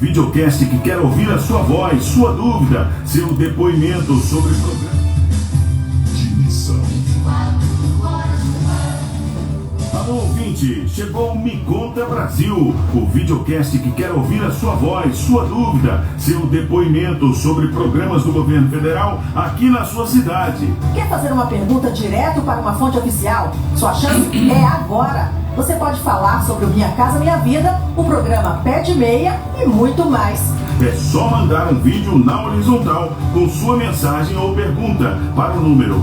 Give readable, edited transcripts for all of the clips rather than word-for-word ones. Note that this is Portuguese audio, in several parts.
Videocast que quer ouvir a sua voz, sua dúvida, seu depoimento sobre o programa de missão. Alô, ouvinte, chegou o Me Conta Brasil, o videocast que quer ouvir a sua voz, sua dúvida, seu depoimento sobre programas do governo federal aqui na sua cidade. Quer fazer uma pergunta direto para uma fonte oficial? Sua chance é agora! Você pode falar sobre o Minha Casa Minha Vida, o programa Pé de Meia e muito mais. É só mandar um vídeo na horizontal com sua mensagem ou pergunta para o número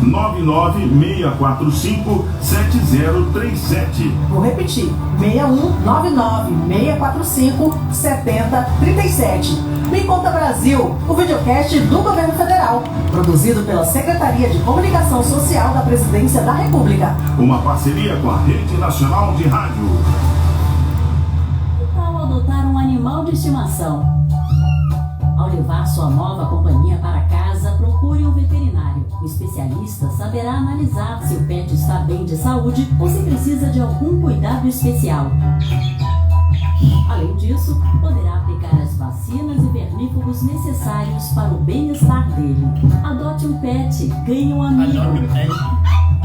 61996457037. Vou repetir, 61996457037. Me Conta Brasil, o videocast do Governo Federal, produzido pela Secretaria de Comunicação Social da Presidência da República. Uma parceria com a Rede Nacional de Rádio. Que tal adotar um animal de estimação? Ao levar sua nova companhia para casa, procure um veterinário. O especialista saberá analisar se o pet está bem de saúde ou se precisa de algum cuidado especial. Além disso, poderá aplicar as vacinas e vermífugos necessários para o bem-estar dele. Adote um pet, ganhe um amigo.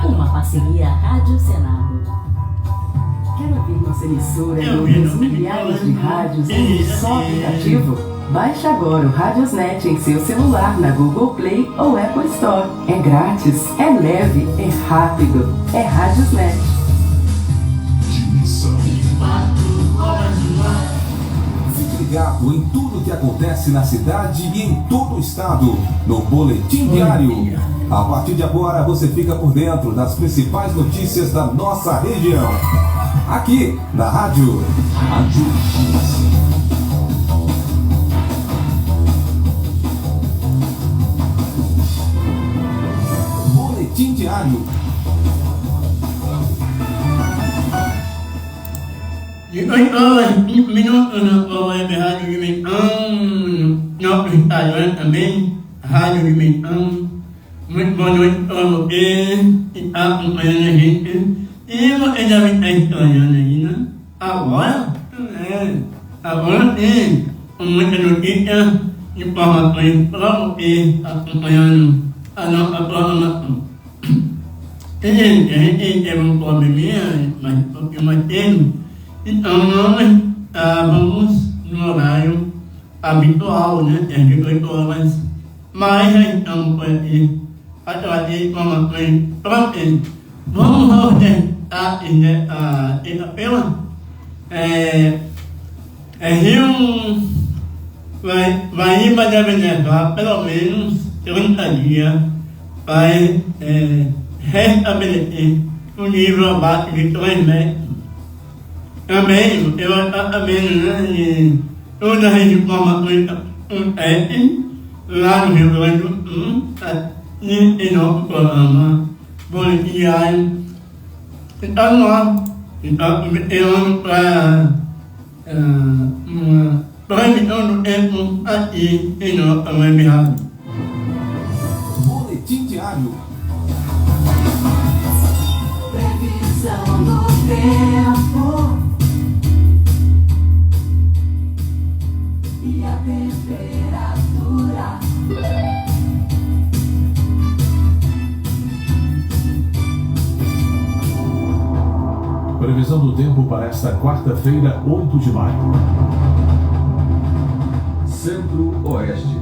Uma parceria Rádio Senado. Quer ouvir nossa emissora e outras milhares de rádios em um só aplicativo? Baixe agora o Radiosnet em seu celular na Google Play ou Apple Store. É grátis, é leve, é rápido. É Radiosnet. Fique ligado em tudo que acontece na cidade e em todo o estado, no Boletim Diário. A partir de agora você fica por dentro das principais notícias da nossa região. Aqui na Rádio Boletim Diário. Minutos no Rádio Dimensão, no Instagram também, Rádio Dimensão. Muito boa noite para você que está acompanhando a gente. E você já me está estranhando aí, né? Agora tem muita notícia, informações para você acompanhando a nossa programação. A gente teve um probleminha, mas um pouquinho mais cedo. Então nós estávamos no horário habitual, né? Às 18 horas, mas já estamos por aqui para trazer informações para vocês. Vamos voltar a terça-feira. Rio vai ir para levar pelo menos 30 dias para restabelecer o nível abaixo de 3 metros. Também, eu vou estar sabendo, né, todas as informações que acontecem lá no Rio Grande do Sul, em nosso programa Boletim Diário. Então, nós estamos cometendo para uma previsão do tempo aqui em nossa web rádio. Boletim Diário. Previsão do tempo. E a temperatura. Previsão do tempo para esta quarta-feira, 8 de maio. Centro-Oeste.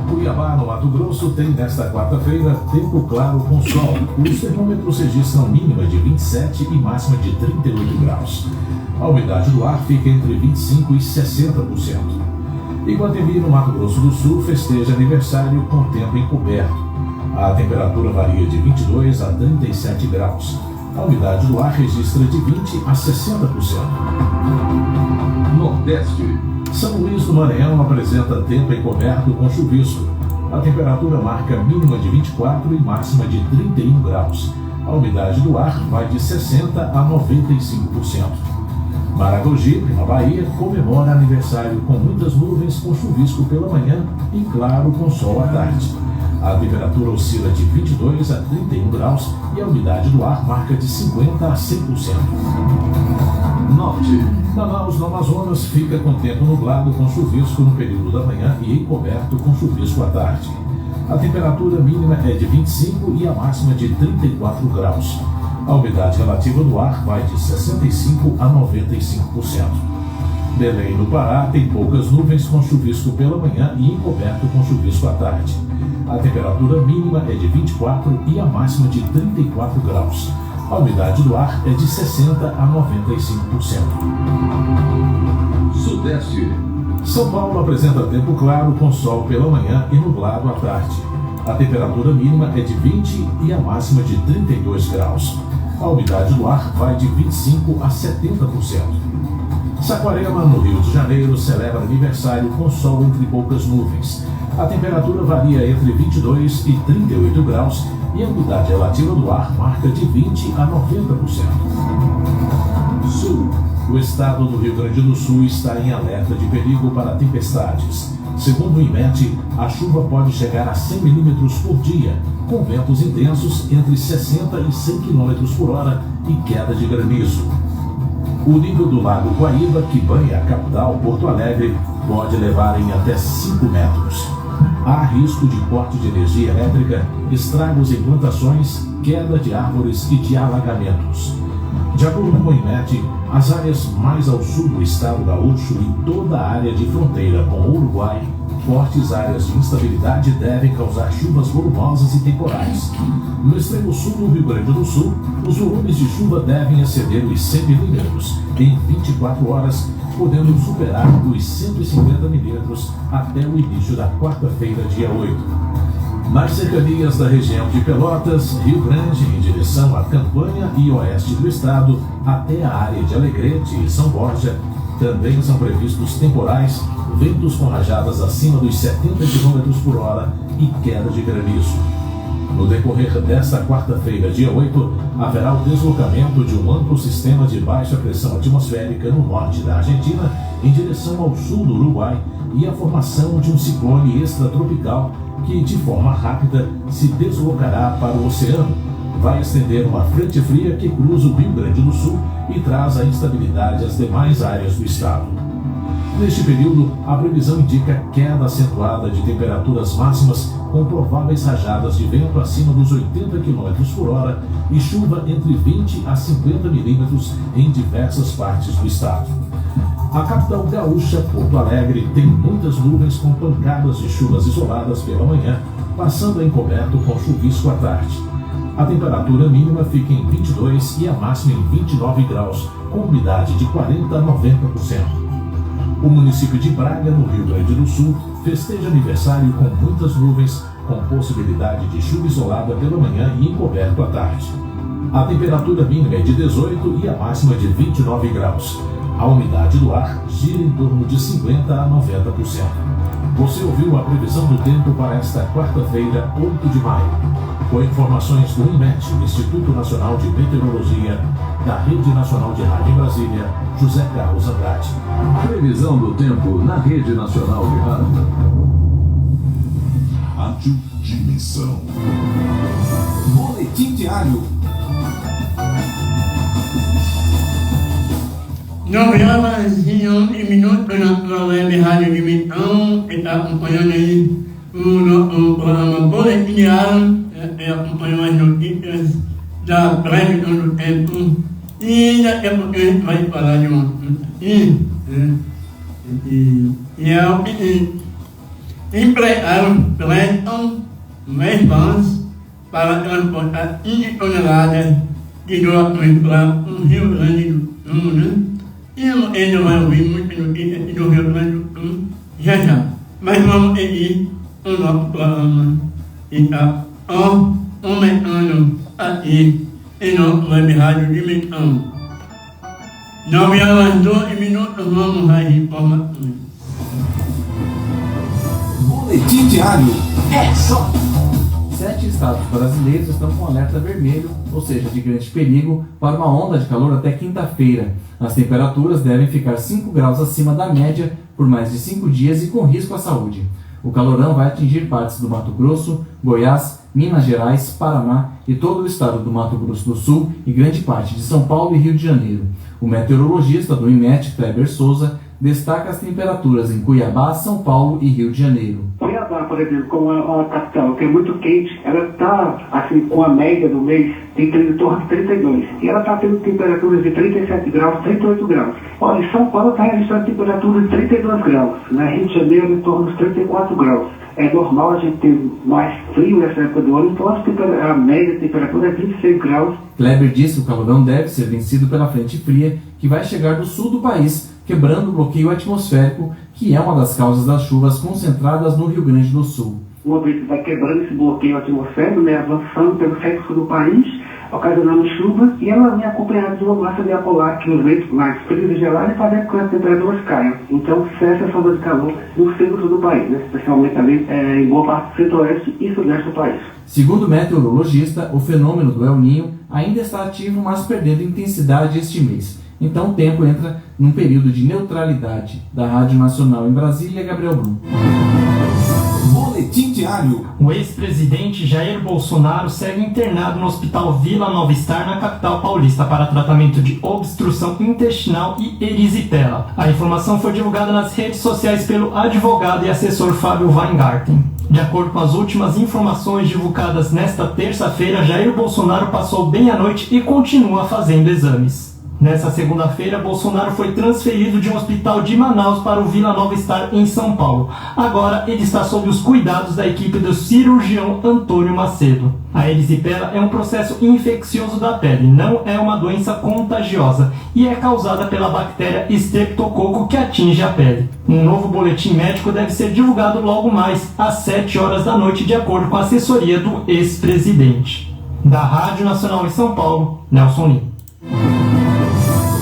Cuiabá, no Mato Grosso, tem nesta quarta-feira tempo claro com sol. Os termômetros registram mínima de 27 e máxima de 38 graus. A umidade do ar fica entre 25% e 60%. Iguatemi, no Mato Grosso do Sul, festeja aniversário com tempo encoberto. A temperatura varia de 22 a 37 graus. A umidade do ar registra de 20 a 60%. Nordeste. São Luís do Maranhão apresenta tempo encoberto com chuvisco. A temperatura marca mínima de 24 e máxima de 31 graus. A umidade do ar vai de 60 a 95%. Maragogi, na Bahia, comemora aniversário com muitas nuvens, com chuvisco pela manhã e claro com sol à tarde. A temperatura oscila de 22 a 31 graus e a umidade do ar marca de 50 a 100%. Norte. Manaus, no Amazonas, fica com tempo nublado com chuvisco no período da manhã e encoberto com chuvisco à tarde. A temperatura mínima é de 25 e a máxima de 34 graus. A umidade relativa do ar vai de 65% a 95%. Belém, no Pará, tem poucas nuvens com chuvisco pela manhã e encoberto com chuvisco à tarde. A temperatura mínima é de 24 e a máxima de 34 graus. A umidade do ar é de 60% a 95%. Sudeste. São Paulo apresenta tempo claro com sol pela manhã e nublado à tarde. A temperatura mínima é de 20 e a máxima de 32 graus. A umidade do ar vai de 25% a 70%. Saquarema, no Rio de Janeiro, celebra aniversário com sol entre poucas nuvens. A temperatura varia entre 22 e 38 graus e a umidade relativa do ar marca de 20% a 90%. Sul. O estado do Rio Grande do Sul está em alerta de perigo para tempestades. Segundo o IMET, a chuva pode chegar a 100 milímetros por dia, com ventos intensos entre 60 e 100 km por hora e queda de granizo. O nível do Lago Guaíba, que banha a capital, Porto Alegre, pode levar em até 5 metros. Há risco de corte de energia elétrica, estragos em plantações, queda de árvores e de alagamentos. De acordo com o IMET, as áreas mais ao sul do estado gaúcho e toda a área de fronteira com o Uruguai, fortes áreas de instabilidade devem causar chuvas volumosas e temporais. No extremo sul do Rio Grande do Sul, os volumes de chuva devem exceder os 100 milímetros em 24 horas, podendo superar os 150 milímetros até o início da quarta-feira, dia 8. Nas cercanias da região de Pelotas, Rio Grande, em direção à Campanha e oeste do estado, até a área de Alegrete e São Borja, também são previstos temporais, ventos com rajadas acima dos 70 km por hora e queda de granizo. No decorrer desta quarta-feira, dia 8, haverá o deslocamento de um amplo sistema de baixa pressão atmosférica no norte da Argentina, em direção ao sul do Uruguai, e a formação de um ciclone extratropical que, de forma rápida, se deslocará para o oceano. Vai estender uma frente fria que cruza o Rio Grande do Sul e traz a instabilidade às demais áreas do estado. Neste período, a previsão indica queda acentuada de temperaturas máximas com prováveis rajadas de vento acima dos 80 km por hora e chuva entre 20 a 50 milímetros em diversas partes do estado. A capital gaúcha, Porto Alegre, tem muitas nuvens com pancadas de chuvas isoladas pela manhã, passando a encoberto com chuvisco à tarde. A temperatura mínima fica em 22 e a máxima em 29 graus, com umidade de 40 a 90%. O município de Braga, no Rio Grande do Sul, festeja aniversário com muitas nuvens, com possibilidade de chuva isolada pela manhã e encoberto à tarde. A temperatura mínima é de 18 e a máxima de 29 graus. A umidade do ar gira em torno de 50 a 90%. Você ouviu a previsão do tempo para esta quarta-feira, 8 de maio. Com informações do IMET, o Instituto Nacional de Meteorologia, da Rede Nacional de Rádio em Brasília, José Carlos Andrade. Previsão do tempo na Rede Nacional de Rádio. Rádio Dimensão. Boletim diário. 9 horas e 11 minutos na web Rádio Dimensão, que está acompanhando aí o programa Boletim Diário, acompanhando as notícias da previsão do tempo. E daqui a pouco a gente vai falar de um assunto aqui, e é o seguinte: empregados prestam verbas para transportar 15 toneladas de doações para o Rio Grande do Sul, né? E ele vai ouvir muitas notícias aqui do Rio Grande do Sul já. Mas vamos seguir o nosso programa que está aumentando aqui em nosso web Rádio Dimensão. 9 horas e 12 minutos, vamos às informações. Boletim diário. É só! 7 estados brasileiros estão com alerta vermelho, ou seja, de grande perigo, para uma onda de calor até quinta-feira. As temperaturas devem ficar 5 graus acima da média por mais de 5 dias e com risco à saúde. O calorão vai atingir partes do Mato Grosso, Goiás, Minas Gerais, Paraná e todo o estado do Mato Grosso do Sul e grande parte de São Paulo e Rio de Janeiro. O meteorologista do IMET, Kleber Souza, destaca as temperaturas em Cuiabá, São Paulo e Rio de Janeiro. Cuiabá, por exemplo, como a capital, que é muito quente, ela está, assim, com a média do mês, em torno de 32. E ela está tendo temperaturas de 37 graus, 38 graus. Olha, São Paulo está registrando temperaturas de 32 graus. Rio de Janeiro, em torno de 34 graus. É normal a gente ter mais frio nessa época do ano, então a média temperatura é 26 graus. Kleber disse que o calorão deve ser vencido pela frente fria, que vai chegar do sul do país, quebrando o bloqueio atmosférico, que é uma das causas das chuvas concentradas no Rio Grande do Sul. O objetivo vai quebrando esse bloqueio atmosférico, avançando pelo centro do país, ocasionando chuva, e ela vem acompanhada de uma massa de ar polar, que os ventos mais frios e gelados fazem com que as temperaturas caiam. Então cessa essa onda de calor no centro do país, especialmente ali em boa parte do centro-oeste e sudeste do país. Segundo o meteorologista, o fenômeno do El Niño ainda está ativo, mas perdendo intensidade este mês. Então o tempo entra num período de neutralidade. Da Rádio Nacional em Brasília, Gabriel Brum. Boletim diário. O ex-presidente Jair Bolsonaro segue internado no Hospital Vila Nova Star, na capital paulista, para tratamento de obstrução intestinal e erisipela. A informação foi divulgada nas redes sociais pelo advogado e assessor Fábio Weingarten. De acordo com as últimas informações divulgadas nesta terça-feira, Jair Bolsonaro passou bem a noite e continua fazendo exames. Nessa segunda-feira, Bolsonaro foi transferido de um hospital de Manaus para o Vila Nova Star, em São Paulo. Agora, ele está sob os cuidados da equipe do cirurgião Antônio Macedo. A erisipela é um processo infeccioso da pele, não é uma doença contagiosa e é causada pela bactéria Streptococcus que atinge a pele. Um novo boletim médico deve ser divulgado logo mais, às 7 horas da noite, de acordo com a assessoria do ex-presidente. Da Rádio Nacional em São Paulo, Nelson Lima.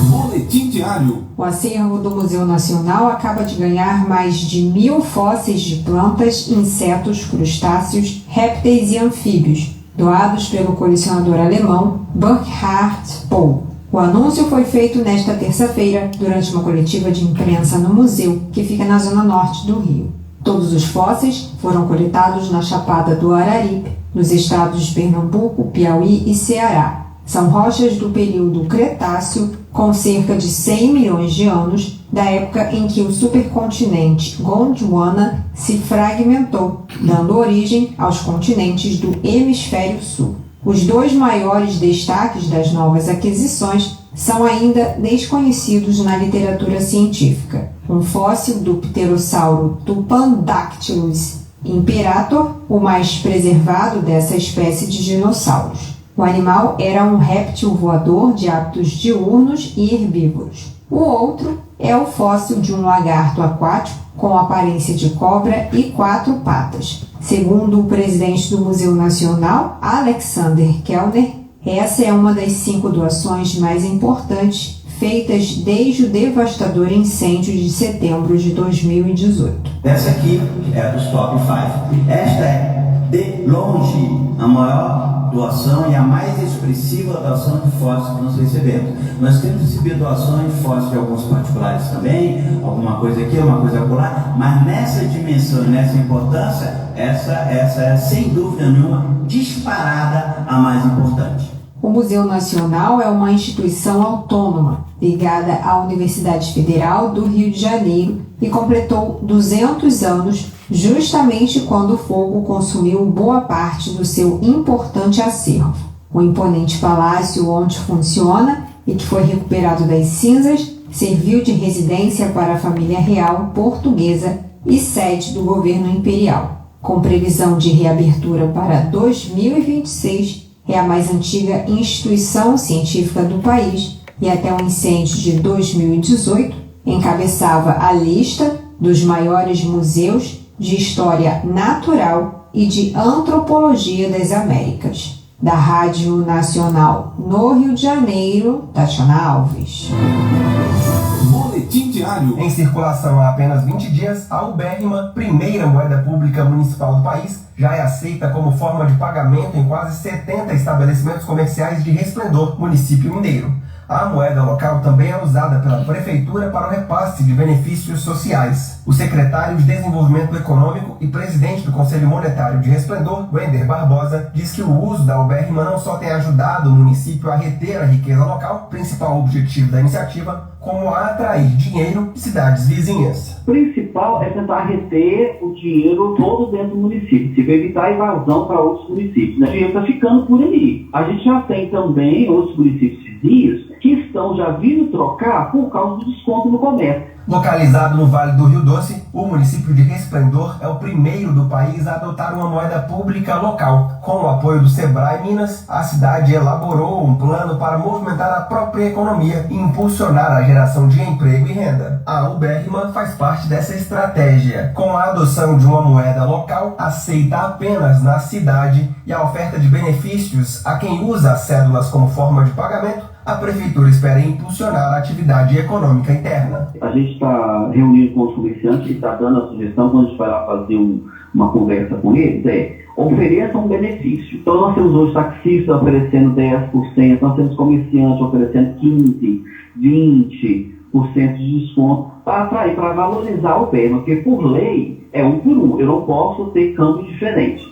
Boletim diário. O acervo do Museu Nacional acaba de ganhar mais de 1.000 fósseis de plantas, insetos, crustáceos, répteis e anfíbios, doados pelo colecionador alemão Burkhard Pohl. O anúncio foi feito nesta terça-feira, durante uma coletiva de imprensa no museu, que fica na zona norte do Rio. Todos os fósseis foram coletados na Chapada do Araripe, nos estados de Pernambuco, Piauí e Ceará. São rochas do período Cretáceo, com cerca de 100 milhões de anos, da época em que o supercontinente Gondwana se fragmentou, dando origem aos continentes do Hemisfério Sul. Os dois maiores destaques das novas aquisições são ainda desconhecidos na literatura científica. Um fóssil do pterossauro Tupandactylus imperator, o mais preservado dessa espécie de dinossauros. O animal era um réptil voador de hábitos diurnos e herbívoros. O outro é o fóssil de um lagarto aquático com aparência de cobra e 4 patas. Segundo o presidente do Museu Nacional, Alexander Kellner, essa é uma das 5 doações mais importantes feitas desde o devastador incêndio de setembro de 2018. Essa aqui é dos top 5. Esta é, de longe, a maior doação e a mais expressiva doação de fósseis que nós recebemos. Nós temos recebido doações de fósseis de alguns particulares também, alguma coisa aqui, alguma coisa acolá, mas nessa dimensão, nessa importância, essa é sem dúvida nenhuma disparada a mais importante. O Museu Nacional é uma instituição autônoma, ligada à Universidade Federal do Rio de Janeiro e completou 200 anos justamente quando o fogo consumiu boa parte do seu importante acervo. O imponente palácio onde funciona e que foi recuperado das cinzas serviu de residência para a família real portuguesa e sede do governo imperial. Com previsão de reabertura para 2026, é a mais antiga instituição científica do país e até o incêndio de 2018 encabeçava a lista dos maiores museus de história natural e de antropologia das Américas. Da Rádio Nacional no Rio de Janeiro, Tatiana Alves. Boletim diário. Em circulação há apenas 20 dias, a ubérrima, primeira moeda pública municipal do país, já é aceita como forma de pagamento em quase 70 estabelecimentos comerciais de Resplendor, município mineiro. A moeda local também é usada pela prefeitura para o repasse de benefícios sociais. O secretário de Desenvolvimento Econômico e presidente do Conselho Monetário de Resplendor, Wender Barbosa, diz que o uso da ubérrima não só tem ajudado o município a reter a riqueza local, principal objetivo da iniciativa, como a atrair dinheiro de cidades vizinhas. O principal é tentar reter o dinheiro todo dentro do município, se evitar a evasão para outros municípios. Né? O dinheiro está ficando por aí. A gente já tem também outros municípios vizinhos que estão já vindo trocar por causa do desconto no comércio. Localizado no Vale do Rio Doce, o município de Resplendor é o primeiro do país a adotar uma moeda pública local. Com o apoio do Sebrae Minas, a cidade elaborou um plano para movimentar a própria economia e impulsionar a geração de emprego e renda. A ubérrima faz parte dessa estratégia. Com a adoção de uma moeda local, aceita apenas na cidade e a oferta de benefícios a quem usa as cédulas como forma de pagamento, a prefeitura espera impulsionar a atividade econômica interna. A gente está reunindo com os comerciantes e está dando a sugestão, quando a gente vai lá fazer uma conversa com eles, ofereça um benefício. Então nós temos hoje taxistas oferecendo 10%, nós temos comerciantes oferecendo 15%, 20% de desconto para atrair, para valorizar o bem, porque por lei é 1 por 1, eu não posso ter câmbio diferente.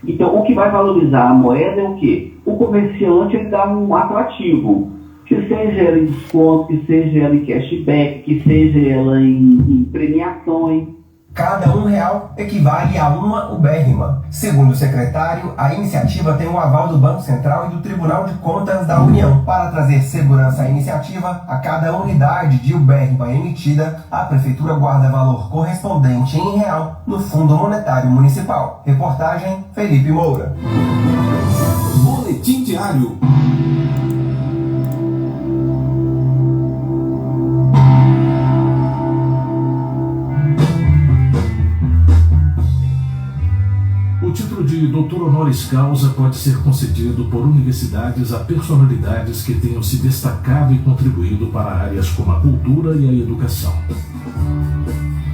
Então o que vai valorizar a moeda é o quê? O comerciante ele dá um atrativo, que seja ela em desconto, que seja ela em cashback, que seja ela em premiações. Cada R$1 equivale a uma ubérrima. Segundo o secretário, a iniciativa tem o aval do Banco Central e do Tribunal de Contas da União. Para trazer segurança à iniciativa, a cada unidade de ubérrima emitida, a Prefeitura guarda valor correspondente em real no Fundo Monetário Municipal. Reportagem Felipe Moura. Boletim Diário. O título de Doutor Honoris Causa pode ser concedido por universidades a personalidades que tenham se destacado e contribuído para áreas como a cultura e a educação.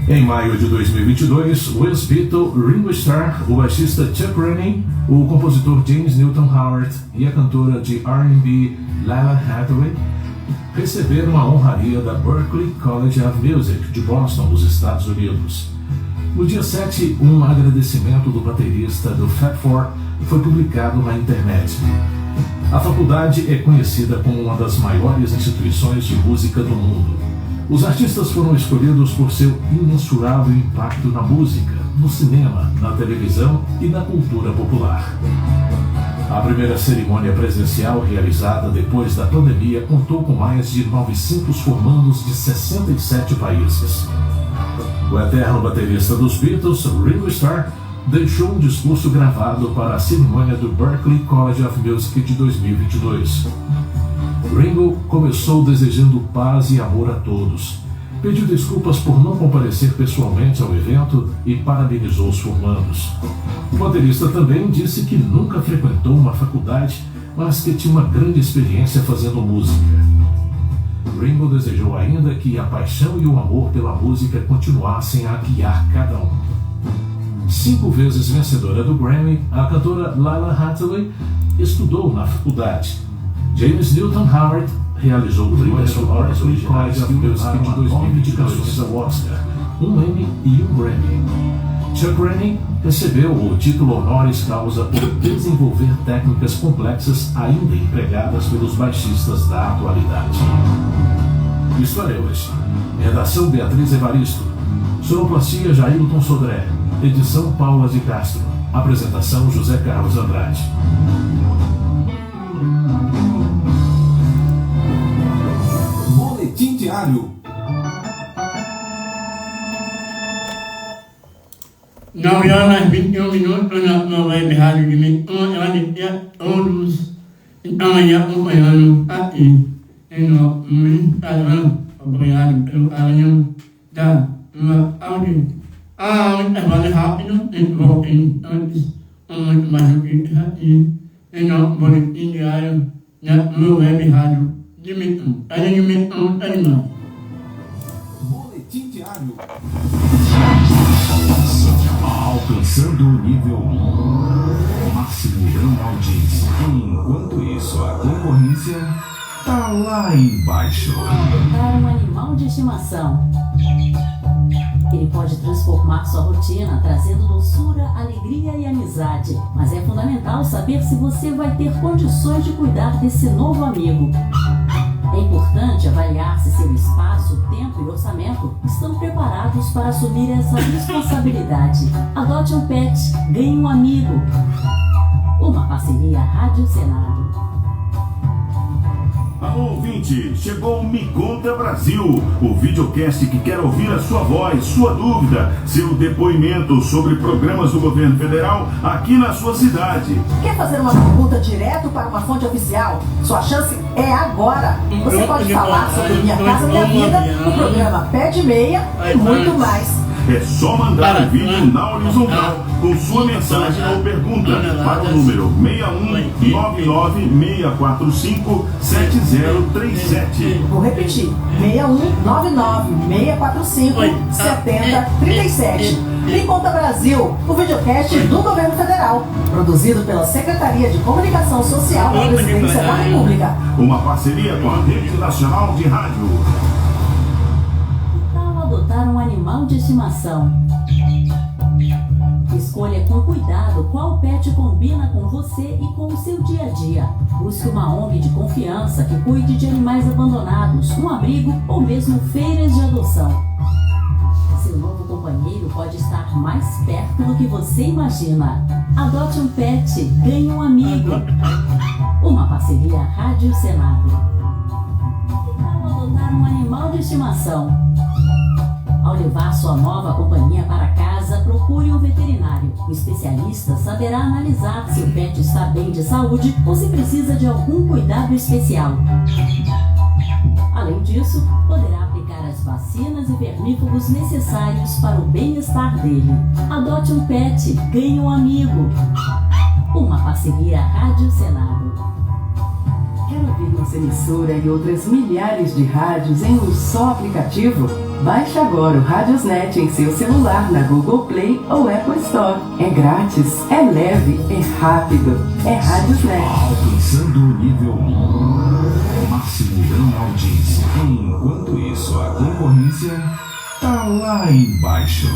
Em maio de 2022, o ex-Beatle Ringo Starr, o baixista Chuck Rennie, o compositor James Newton Howard e a cantora de R&B Lalah Hathaway receberam a honraria da Berklee College of Music de Boston, nos Estados Unidos. No dia 7, um agradecimento do baterista do Fab Four foi publicado na internet. A faculdade é conhecida como uma das maiores instituições de música do mundo. Os artistas foram escolhidos por seu imensurável impacto na música, no cinema, na televisão e na cultura popular. A primeira cerimônia presencial realizada depois da pandemia contou com mais de 900 formandos de 67 países. O eterno baterista dos Beatles, Ringo Starr, deixou um discurso gravado para a cerimônia do Berklee College of Music de 2022. Ringo começou desejando paz e amor a todos, pediu desculpas por não comparecer pessoalmente ao evento e parabenizou os formandos. O baterista também disse que nunca frequentou uma faculdade, mas que tinha uma grande experiência fazendo música. Ringo desejou ainda que a paixão e o amor pela música continuassem a guiar cada um. 5 vezes vencedora do Grammy, a cantora Lalah Hathaway estudou na faculdade. James Newton Howard realizou trilhas sonoras do College of Music de 2022 ao Oscar, um Emmy e um Grammy. Chuck Rennie recebeu o título honoris causa por desenvolver técnicas complexas ainda empregadas pelos baixistas da atualidade. História hoje. Redação Beatriz Evaristo. Sonoplastia Jailton Sodré. Edição Paula de Castro. Apresentação José Carlos Andrade. Boletim Diário. 9 horas 21 minutos na web rádio de Mentor, eu agradeço a todos que estão aí acompanhando aqui no Instagram. Obrigado pelo carinho da sua audiência. O intervalo rápido, entrou em instantes, muito mais notícias aqui no Boletim Diário da web rádio de Mentor. Cada de Mentor, tá demais. Boletim Diário. Alcançando o nível 1, máximo em audiência. Enquanto isso, a concorrência tá lá embaixo. Adotar um animal de estimação. Ele pode transformar sua rotina, trazendo doçura, alegria e amizade. Mas é fundamental saber se você vai ter condições de cuidar desse novo amigo. É importante avaliar se seu espaço, tempo e orçamento estão preparados para assumir essa responsabilidade. Adote um pet, ganhe um amigo. Uma parceria Rádio Senado. Alô, ouvinte, chegou o Me Conta Brasil, o videocast que quer ouvir a sua voz, sua dúvida, seu depoimento sobre programas do governo federal aqui na sua cidade. Quer fazer uma pergunta direto para uma fonte oficial? Sua chance é agora. Você pode falar sobre Minha Casa Minha Vida, o programa Pé de Meia e muito mais. É só mandar um vídeo na horizontal com sua mensagem ou pergunta para o número 61-99645-7037. Vou repetir, 61-99645-7037. Me Conta Brasil, o videocast do Governo Federal, produzido pela Secretaria de Comunicação Social da Presidência da República. Uma parceria com a Rede Nacional de Rádio. Adotar um animal de estimação. Escolha com cuidado qual pet combina com você e com o seu dia a dia. Busque uma ONG de confiança que cuide de animais abandonados, um abrigo ou mesmo feiras de adoção. Seu novo companheiro pode estar mais perto do que você imagina. Adote um pet, ganhe um amigo. Uma parceria Rádio Senado. Que tal adotar um animal de estimação? Ao levar sua nova companhia para casa, procure um veterinário. O especialista saberá analisar se o pet está bem de saúde ou se precisa de algum cuidado especial. Além disso, poderá aplicar as vacinas e vermífugos necessários para o bem-estar dele. Adote um pet, ganhe um amigo. Uma parceria Rádio Senado. Quer ouvir nossa emissora e outras milhares de rádios em um só aplicativo? Baixe agora o Radiosnet em seu celular na Google Play ou Apple Store. É grátis, é leve, é rápido. É Radiosnet. Alcançando o nível máximo em audiência. Enquanto isso, a concorrência tá lá embaixo.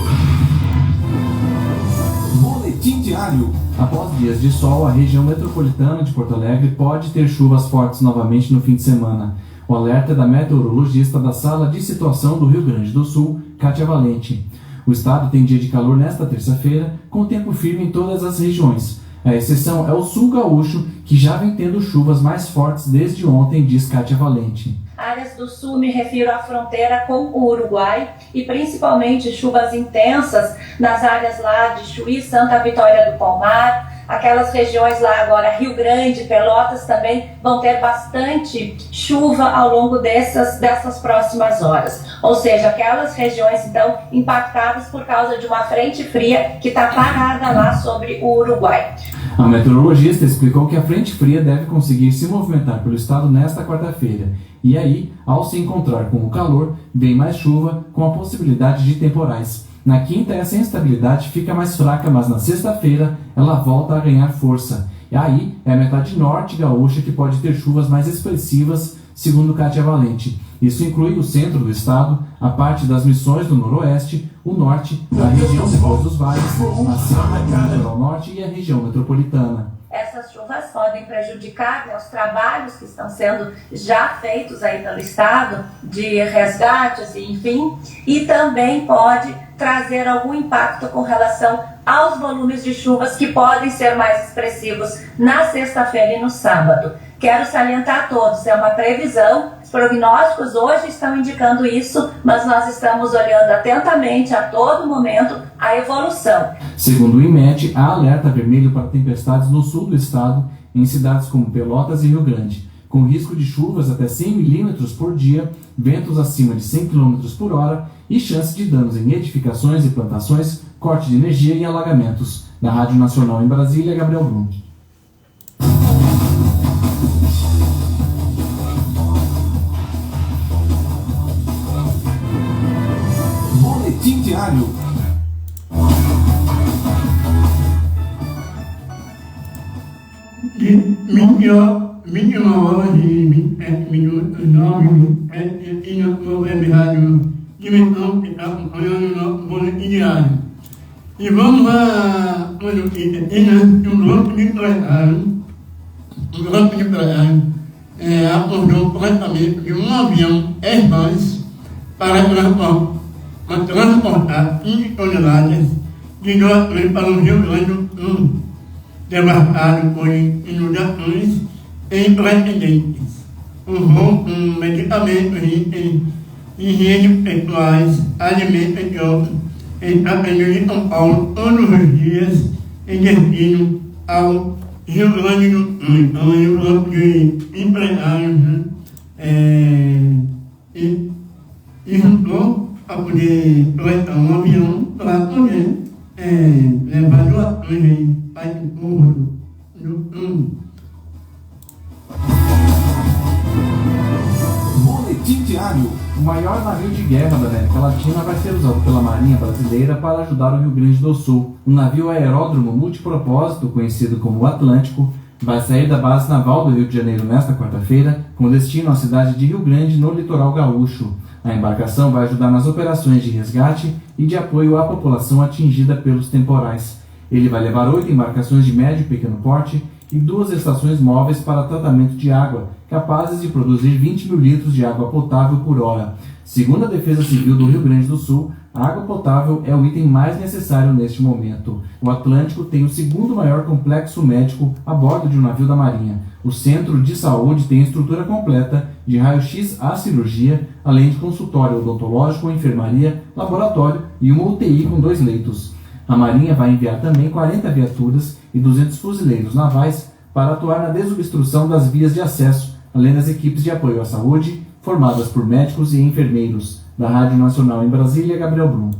Boletim diário. Após dias de sol, a região metropolitana de Porto Alegre pode ter chuvas fortes novamente no fim de semana. O alerta é da meteorologista da Sala de Situação do Rio Grande do Sul, Kátia Valente. O estado tem dia de calor nesta terça-feira, com tempo firme em todas as regiões. A exceção é o sul gaúcho, que já vem tendo chuvas mais fortes desde ontem, diz Kátia Valente. Áreas do sul, me refiro à fronteira com o Uruguai e principalmente chuvas intensas nas áreas lá de Chuí, Santa Vitória do Palmar, aquelas regiões lá agora, Rio Grande, Pelotas também vão ter bastante chuva ao longo dessas próximas horas. Ou seja, aquelas regiões então impactadas por causa de uma frente fria que está parada lá sobre o Uruguai. A meteorologista explicou que a frente fria deve conseguir se movimentar pelo estado nesta quarta-feira. E aí, ao se encontrar com o calor, vem mais chuva, com a possibilidade de temporais. Na quinta, essa instabilidade fica mais fraca, mas na sexta-feira ela volta a ganhar força. E aí, é a metade norte gaúcha que pode ter chuvas mais expressivas, segundo Kátia Valente. Isso inclui o centro do estado, a parte das Missões do Noroeste, o norte, a região depois dos vales, a Serra do Litoral Norte e a região metropolitana. Essas chuvas podem prejudicar, os trabalhos que estão sendo já feitos aí pelo estado, de resgates, enfim, e também pode trazer algum impacto com relação aos volumes de chuvas que podem ser mais expressivos na sexta-feira e no sábado. Quero salientar a todos, é uma previsão, os prognósticos hoje estão indicando isso, mas nós estamos olhando atentamente a todo momento a evolução. Segundo o INMET, há alerta vermelho para tempestades no sul do estado, em cidades como Pelotas e Rio Grande, com risco de chuvas até 100 milímetros por dia, ventos acima de 100 km por hora e chance de danos em edificações e plantações, corte de energia e alagamentos. Na Rádio Nacional em Brasília, Gabriel Brum. Boletim diário. De 21 horas e 27 minutos, 9 minutos, e no web rádio Dimensão que está acompanhando o nosso boletim diário. E vamos a uma notícia aqui, né? Que um grupo de empresários acordou o planejamento de um avião Airbus para transportar 15 toneladas de doações para o Rio Grande do Sul, devastado por inundações sem precedentes. O voo com medicamentos, itens, higiene pessoais, alimentos e outros está saindo de São Paulo todos os dias em destino ao Rio Grande do Sul. Então, eu grupo de empresários juntou para poder projetar um avião para poder levar doações para o povo do Sul. Boletim diário. O maior navio de guerra da América Latina vai ser usado pela Marinha Brasileira para ajudar o Rio Grande do Sul. O navio aeródromo multipropósito, conhecido como o Atlântico, vai sair da base naval do Rio de Janeiro nesta quarta-feira, com destino à cidade de Rio Grande, no litoral gaúcho. A embarcação vai ajudar nas operações de resgate e de apoio à população atingida pelos temporais. Ele vai levar 8 embarcações de médio e pequeno porte e 2 estações móveis para tratamento de água, capazes de produzir 20 mil litros de água potável por hora. Segundo a Defesa Civil do Rio Grande do Sul, a água potável é o item mais necessário neste momento. O Atlântico tem o segundo maior complexo médico a bordo de um navio da Marinha. O Centro de Saúde tem estrutura completa de raio-x à cirurgia, além de consultório odontológico, enfermaria, laboratório e uma UTI com 2 leitos. A Marinha vai enviar também 40 viaturas e 200 fuzileiros navais para atuar na desobstrução das vias de acesso, além das equipes de apoio à saúde, formadas por médicos e enfermeiros. Da Rádio Nacional em Brasília, Gabriel Brum.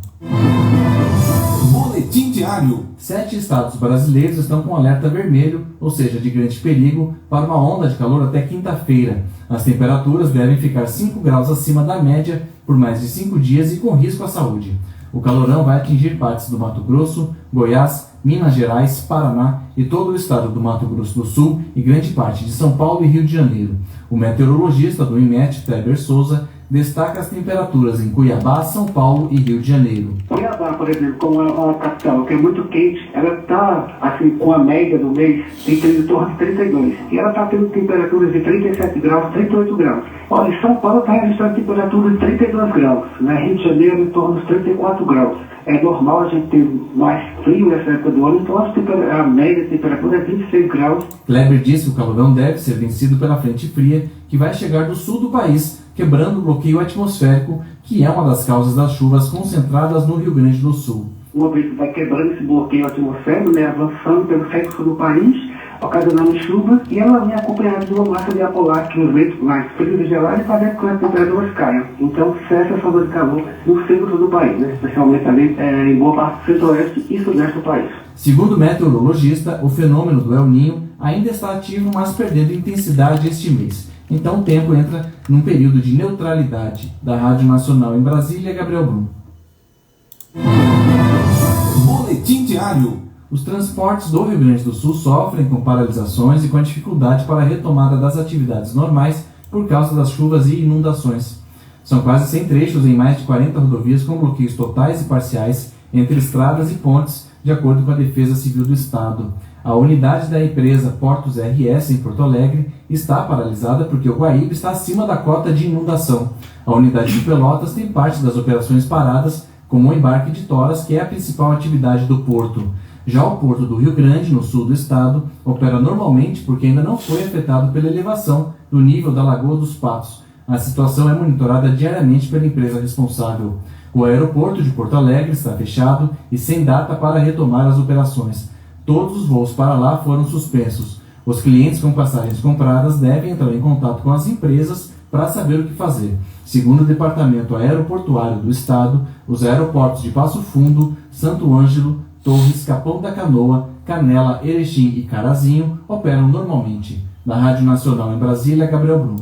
Boletim diário. 7 estados brasileiros estão com alerta vermelho, ou seja, de grande perigo, para uma onda de calor até quinta-feira. As temperaturas devem ficar 5 graus acima da média por mais de 5 dias e com risco à saúde. O calorão vai atingir partes do Mato Grosso, Goiás, Minas Gerais, Paraná e todo o estado do Mato Grosso do Sul e grande parte de São Paulo e Rio de Janeiro. O meteorologista do INMET, Kleber Souza, destaca as temperaturas em Cuiabá, São Paulo e Rio de Janeiro. Cuiabá, por exemplo, como é uma capital que é muito quente, ela está, assim, com a média do mês, em torno de 32. E ela está tendo temperaturas de 37 graus, 38 graus. Olha, São Paulo está registrando temperaturas de 32 graus, né? Rio de Janeiro em torno de 34 graus. É normal a gente ter mais frio nessa época do ano, então a média temperatura é 26 graus. Kleber diz que o calorão deve ser vencido pela frente fria, que vai chegar do sul do país, quebrando o bloqueio atmosférico, que é uma das causas das chuvas concentradas no Rio Grande do Sul. Uma vez que vai quebrando esse bloqueio atmosférico, né, avançando pelo centro do país, ocasionando chuvas, e ela vem acompanhada de uma massa de ar polar que os ventos mais frios e gelados fazem com que as temperaturas caiam. Então cessa essa onda de calor no centro do país, né, especialmente ali em boa parte do centro-oeste e sudeste do país. Segundo o meteorologista, o fenômeno do El Niño ainda está ativo, mas perdendo intensidade este mês. Então o tempo entra num período de neutralidade. Da Rádio Nacional em Brasília, Gabriel Brum. Boletim diário. Os transportes do Rio Grande do Sul sofrem com paralisações e com a dificuldade para a retomada das atividades normais por causa das chuvas e inundações. São quase 100 trechos em mais de 40 rodovias com bloqueios totais e parciais entre estradas e pontes, de acordo com a Defesa Civil do Estado. A unidade da empresa Portos RS em Porto Alegre está paralisada porque o Guaíba está acima da cota de inundação. A unidade de Pelotas tem parte das operações paradas, como o embarque de toras, que é a principal atividade do porto. Já o Porto do Rio Grande, no sul do estado, opera normalmente porque ainda não foi afetado pela elevação do nível da Lagoa dos Patos. A situação é monitorada diariamente pela empresa responsável. O aeroporto de Porto Alegre está fechado e sem data para retomar as operações. Todos os voos para lá foram suspensos. Os clientes com passagens compradas devem entrar em contato com as empresas para saber o que fazer. Segundo o Departamento Aeroportuário do Estado, os aeroportos de Passo Fundo, Santo Ângelo, Torres, Capão da Canoa, Canela, Erechim e Carazinho operam normalmente. Da Rádio Nacional em Brasília, Gabriel Brum.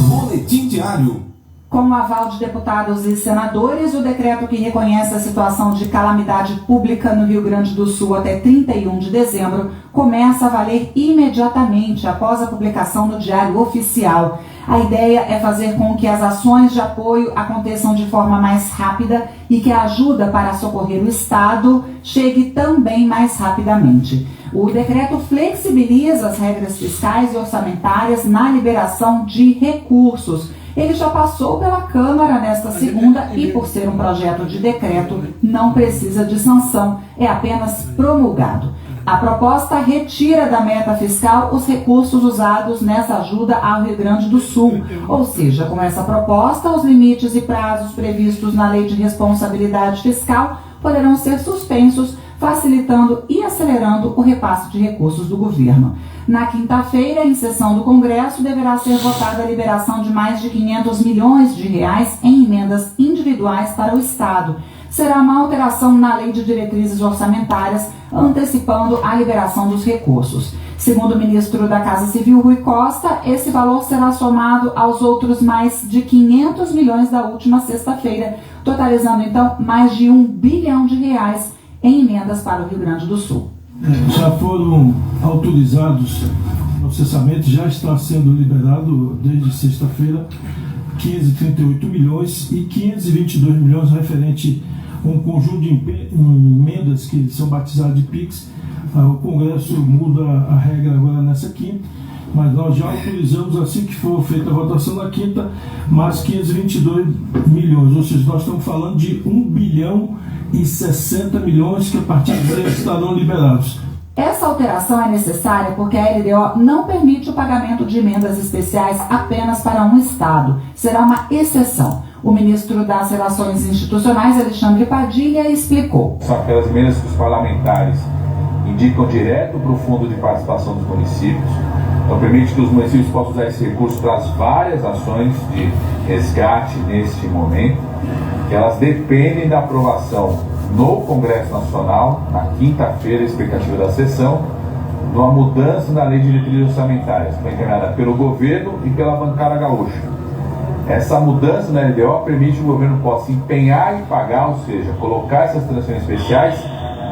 Boletim diário. Com o aval de deputados e senadores, o decreto que reconhece a situação de calamidade pública no Rio Grande do Sul até 31 de dezembro começa a valer imediatamente após a publicação no Diário Oficial. A ideia é fazer com que as ações de apoio aconteçam de forma mais rápida e que a ajuda para socorrer o Estado chegue também mais rapidamente. O decreto flexibiliza as regras fiscais e orçamentárias na liberação de recursos. Ele já passou pela Câmara nesta segunda e, por ser um projeto de decreto, não precisa de sanção, é apenas promulgado. A proposta retira da meta fiscal os recursos usados nessa ajuda ao Rio Grande do Sul. Ou seja, com essa proposta, os limites e prazos previstos na Lei de Responsabilidade Fiscal poderão ser suspensos, facilitando e acelerando o repasse de recursos do governo. Na quinta-feira, em sessão do Congresso, deverá ser votada a liberação de mais de 500 milhões de reais em emendas individuais para o Estado. Será uma alteração na Lei de Diretrizes Orçamentárias, antecipando a liberação dos recursos. Segundo o ministro da Casa Civil, Rui Costa, esse valor será somado aos outros mais de 500 milhões da última sexta-feira, totalizando então mais de R$1 bilhão em emendas para o Rio Grande do Sul. Já foram autorizados processamentos, já está sendo liberado desde sexta-feira 538 milhões e 522 milhões referente a um conjunto de emendas que são batizadas de PIX. O Congresso muda a regra agora nessa quinta, mas nós já autorizamos, assim que for feita a votação na quinta, mais 522 milhões, ou seja, nós estamos falando de 1 bilhão e 60 milhões que a partir de breve estarão liberados. Essa alteração é necessária porque a LDO não permite o pagamento de emendas especiais apenas para um Estado. Será uma exceção. O ministro das Relações Institucionais, Alexandre Padilha, explicou. São aquelas emendas que os parlamentares indicam direto para o Fundo de Participação dos Municípios. Então permite que os municípios possam usar esse recurso para as várias ações de resgate neste momento, que elas dependem da aprovação no Congresso Nacional, na quinta-feira, expectativa da sessão, de uma mudança na Lei de Diretrizes Orçamentárias, que foi encaminhada pelo governo e pela bancada gaúcha. Essa mudança na LDO permite que o governo possa empenhar e pagar, ou seja, colocar essas transações especiais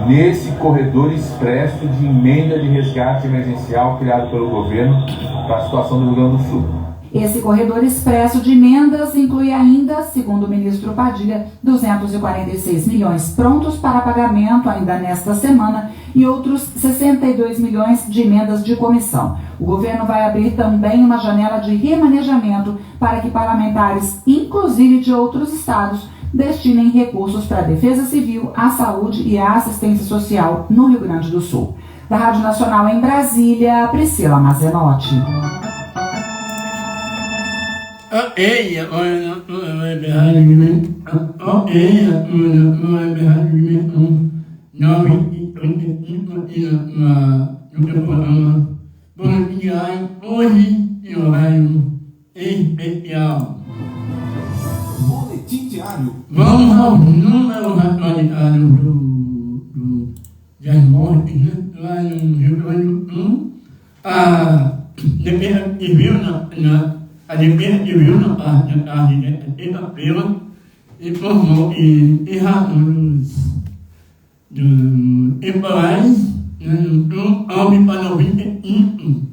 nesse corredor expresso de emenda de resgate emergencial criado pelo governo para a situação do Rio Grande do Sul. Esse corredor expresso de emendas inclui ainda, segundo o ministro Padilha, 246 milhões prontos para pagamento ainda nesta semana e outros 62 milhões de emendas de comissão. O governo vai abrir também uma janela de remanejamento para que parlamentares, inclusive de outros estados, destinem recursos para a defesa civil, a saúde e a assistência social no Rio Grande do Sul. Da Rádio Nacional em Brasília, Priscila Mazenotti. Boletim Diário. Vamos ao número atualizado das mortes lá no Rio Grande do Sul. A Defesa Civil na parte da tarde desta terça-feira informou que em razão dos temporais no Sul houve para 95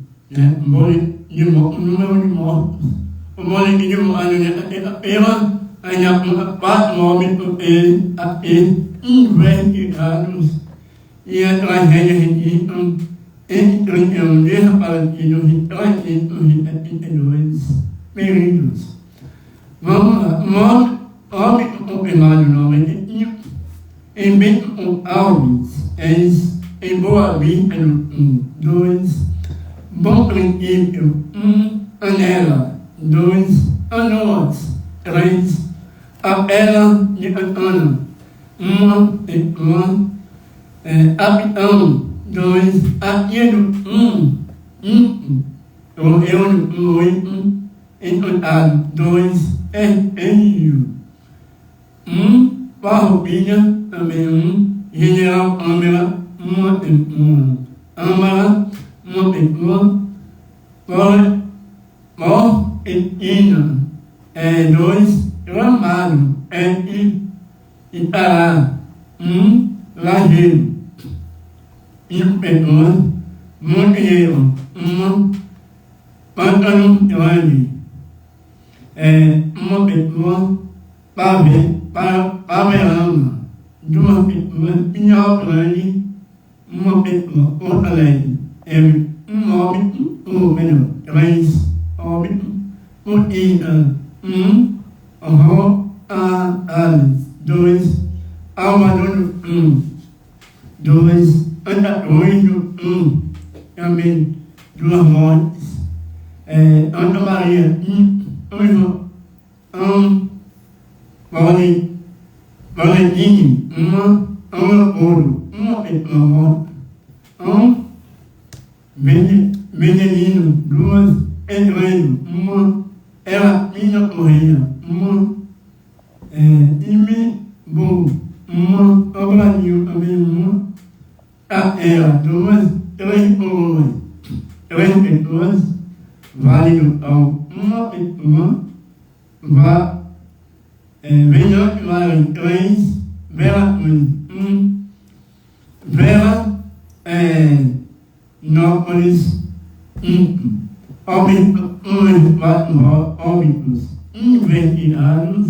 número de mortos. O boletim divulgado nesta terça-feira ainda aponta 4 óbitos a ser investigados e a tragédia registra entre 31 desaparecidos e 372 feridos. Vamos lá. Óbito confirmado 95 em Bento Gonçalves, em Boa Vista do Sul, 2, Bom Princípio, 1, Anela, 2, Anoas, 3, Apela de Antônio, 1, Capitão, 2, Aquino, 1, Correio do 8, em total 2, Espelho, 1, Farroupilha, também 1, General Câmara, 1 pessoa, Câmara, 1 pessoa, Corretina, 2 Gramado, Itará, 1 Lajeiro, Impedor, Monteiro, 1 Pântano Grande, uma pessoa Paverama, 2 pessoas Pinhal Grande, uma pessoa Porto Alegre, 1 óbito, ou melhor, 3 óbitos, Curtida, 1 Alice, 2 Almador, 2 Andacoido, também 2 mortes, Santa Maria, 1 Valentim, 1 Ouro, 1 pessoa morta, 1 Vendelino, 2 Eduardo, 1 Elapina Correia, 1 Imibu, 1 Obradinho, também 1 Capela, 2 3 colunas, 3 pessoas, Vale do Tal, 1 pessoa, Venhante Vale, 3 Vela Cruz, 1 Vela Nópolis, 5 óbitos investigados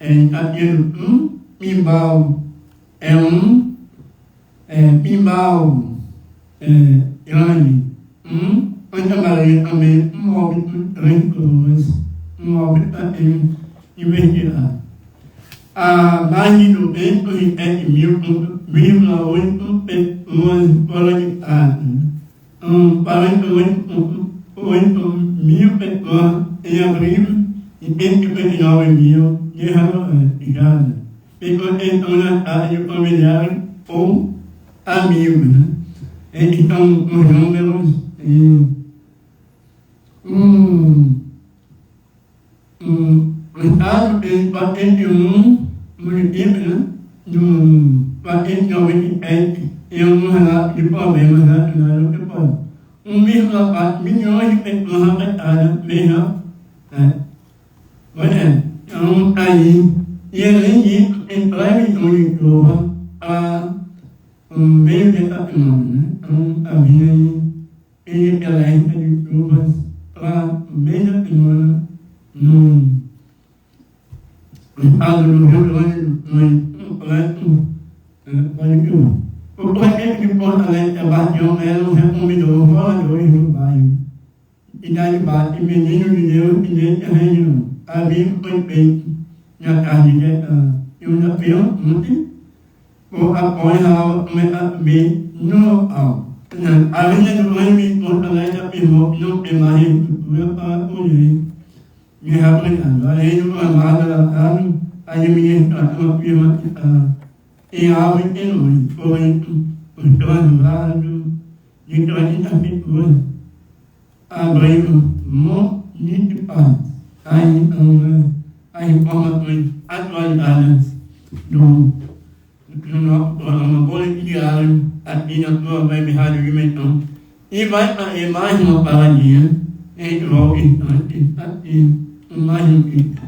em Cateiro 1, Pimbal 1, Pimbal Grande 1, Santa Maria também 1 óbito, 3 pessoas, 1 óbito também investigado. A mais de 207.000,8 pessoas voluntárias. 48.000 pessoas em abril e 159.000 de realizadas. Pessoas que estão na área familiar ou amigos, né? Esses são os números o estado tem 41 municípios, né? Do 497 e um relato de problemas relacionados ao pode. 1,4 milhões de pessoas afetadas, veja. Pois é, então está aí. E além disso, tem previsões de chuva para o meio dessa semana, né? Então está vindo aí excelência de chuvas para o meio da semana no estado do Rio Grande do Sul, completo, o prefeito de Porto Alegre, Sebastião Melo, recomendou moradores do bairro e da debate Menino de Deus e dessa região. Aviso foi feito na tarde de segunda-feira, ontem, após a aula começar a subir no local. A Avenida do Grande de Porto Alegre afirmou que não tem mais infraestrutura para acolher de representados. Além do gramado adaptado, a administração afirma que em água e em luz, porém, os translados de 30 pessoas abriram municipais. As informações atualizadas do nosso programa Boletim Diário aqui na sua web Rádio Dimensão. E vai fazer mais uma paradinha em volta instante aqui, mais notícias.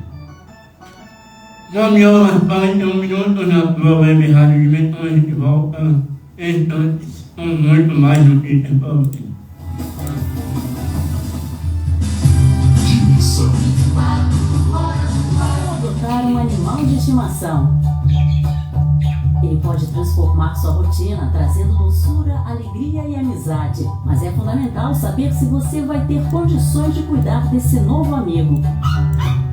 Nome horas 41 minutos na sua web Rádio Dimensão, a gente volta instantes com muito mais notícias para você. Adotar um animal de estimação. Ele pode transformar sua rotina, trazendo doçura, alegria e amizade. Mas é fundamental saber se você vai ter condições de cuidar desse novo amigo.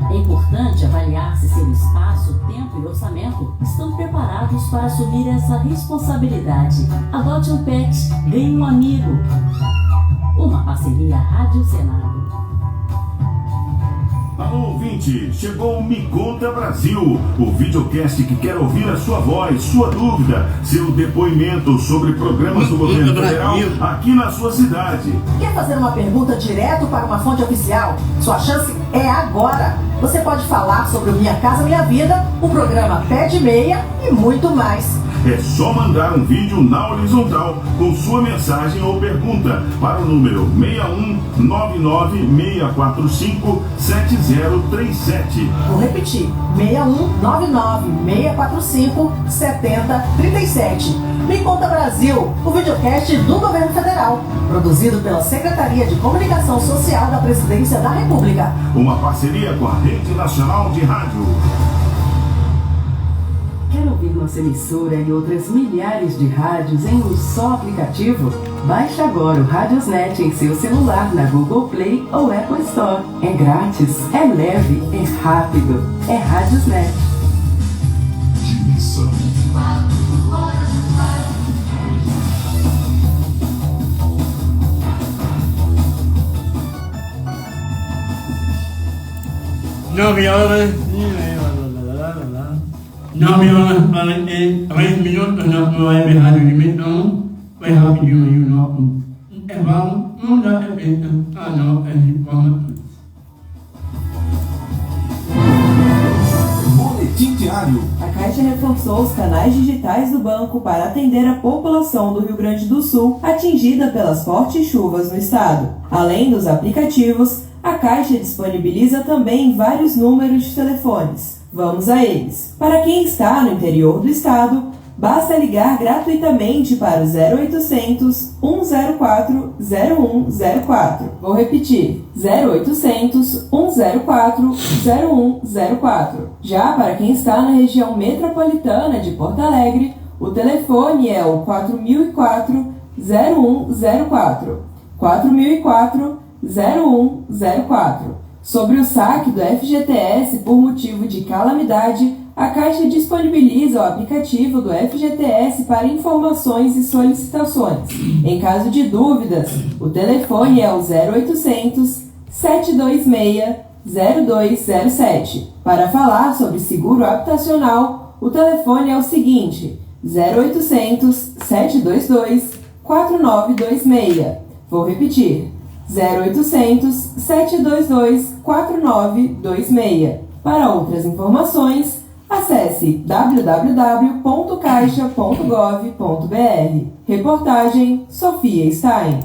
É importante avaliar se seu espaço, tempo e orçamento estão preparados para assumir essa responsabilidade. Adote um pet, ganhe um amigo. Uma parceria Rádio Senado. Alô, ouvinte, chegou o Me Conta Brasil, o videocast que quer ouvir a sua voz, sua dúvida, seu depoimento sobre programas do governo federal aqui na sua cidade. Quer fazer uma pergunta direto para uma fonte oficial? Sua chance é agora. Você pode falar sobre o Minha Casa Minha Vida, o programa Pé de Meia e muito mais. É só mandar um vídeo na horizontal com sua mensagem ou pergunta para o número 6199-645-7037. Vou repetir, 6199-645-7037. Me Conta Brasil, o videocast do Governo Federal, produzido pela Secretaria de Comunicação Social da Presidência da República. Uma parceria com a Rede Nacional de Rádio. Quer ouvir nossa emissora e outras milhares de rádios em um só aplicativo? Baixe agora o Radiosnet em seu celular na Google Play ou Apple Store. É grátis, é leve, é rápido. É Radiosnet. Dimensão. 9 horas, 43 minutos na web Rádio Dimensão. Vai rapidinho aí o nosso intervalo. Não dá efeito a nossas informações. Boletim Diário. A Caixa reforçou os canais digitais do banco para atender a população do Rio Grande do Sul atingida pelas fortes chuvas no estado. Além dos aplicativos, a Caixa disponibiliza também vários números de telefones. Vamos a eles. Para quem está no interior do estado, basta ligar gratuitamente para o 0800 104 0104. Vou repetir, 0800 104 0104. Já para quem está na região metropolitana de Porto Alegre, o telefone é o 4004 0104. 4004 0104. Sobre o saque do FGTS por motivo de calamidade, a Caixa disponibiliza o aplicativo do FGTS para informações e solicitações. Em caso de dúvidas, o telefone é o 0800 726 0207. Para falar sobre seguro habitacional, o telefone é o seguinte: 0800 722 4926. Vou repetir: 0800 722 4926. Para outras informações, acesse www.caixa.gov.br. Reportagem Sofia Stein.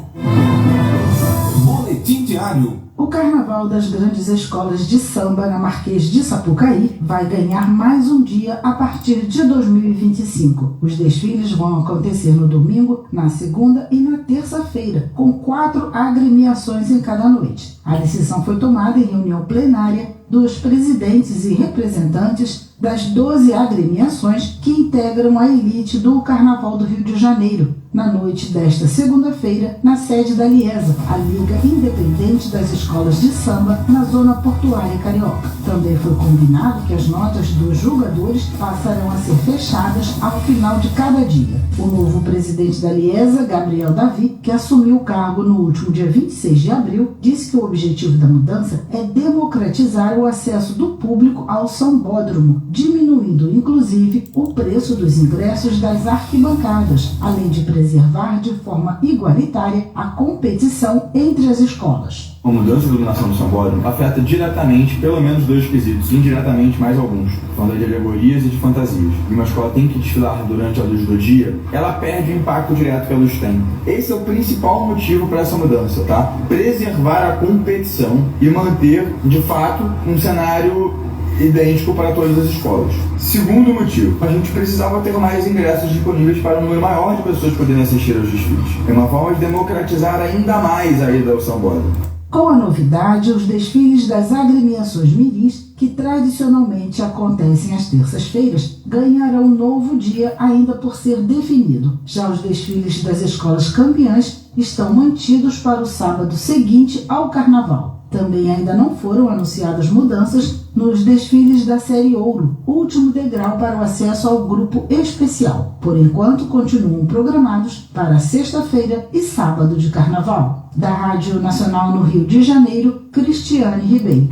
Boletim Diário. O Carnaval das Grandes Escolas de Samba na Marquês de Sapucaí vai ganhar mais um dia a partir de 2025. Os desfiles vão acontecer no domingo, na segunda e na terça-feira, com 4 agremiações em cada noite. A decisão foi tomada em reunião plenária dos presidentes e representantes das 12 agremiações que integram a elite do Carnaval do Rio de Janeiro, na noite desta segunda-feira, na sede da Liesa, a Liga Independente das Escolas de Samba, na zona portuária carioca. Também foi combinado que as notas dos julgadores passarão a ser fechadas ao final de cada dia. O novo presidente da Liesa, Gabriel Davi, que assumiu o cargo no último dia 26 de abril, disse que o objetivo da mudança é democratizar o acesso do público ao sambódromo, diminuindo inclusive o preço dos ingressos das arquibancadas, além de preservar de forma igualitária a competição entre as escolas. A mudança de iluminação do sambódromo afeta diretamente pelo menos 2 quesitos, indiretamente mais alguns, falando de alegorias e de fantasias. E uma escola tem que desfilar durante a luz do dia, ela perde o impacto direto que a luz tem. Esse é o principal motivo para essa mudança, tá? Preservar a competição e manter, de fato, um cenário idêntico para todas as escolas. Segundo motivo, a gente precisava ter mais ingressos disponíveis para um número maior de pessoas poderem assistir aos desfiles. É uma forma de democratizar ainda mais a ida ao sambódromo. Com a novidade, os desfiles das agremiações miris, que tradicionalmente acontecem às terças-feiras, ganharão um novo dia ainda por ser definido. Já os desfiles das escolas campeãs estão mantidos para o sábado seguinte ao Carnaval. Também ainda não foram anunciadas mudanças nos desfiles da Série Ouro, último degrau para o acesso ao grupo especial. Por enquanto, continuam programados para sexta-feira e sábado de Carnaval. Da Rádio Nacional no Rio de Janeiro, Cristiane Ribeiro.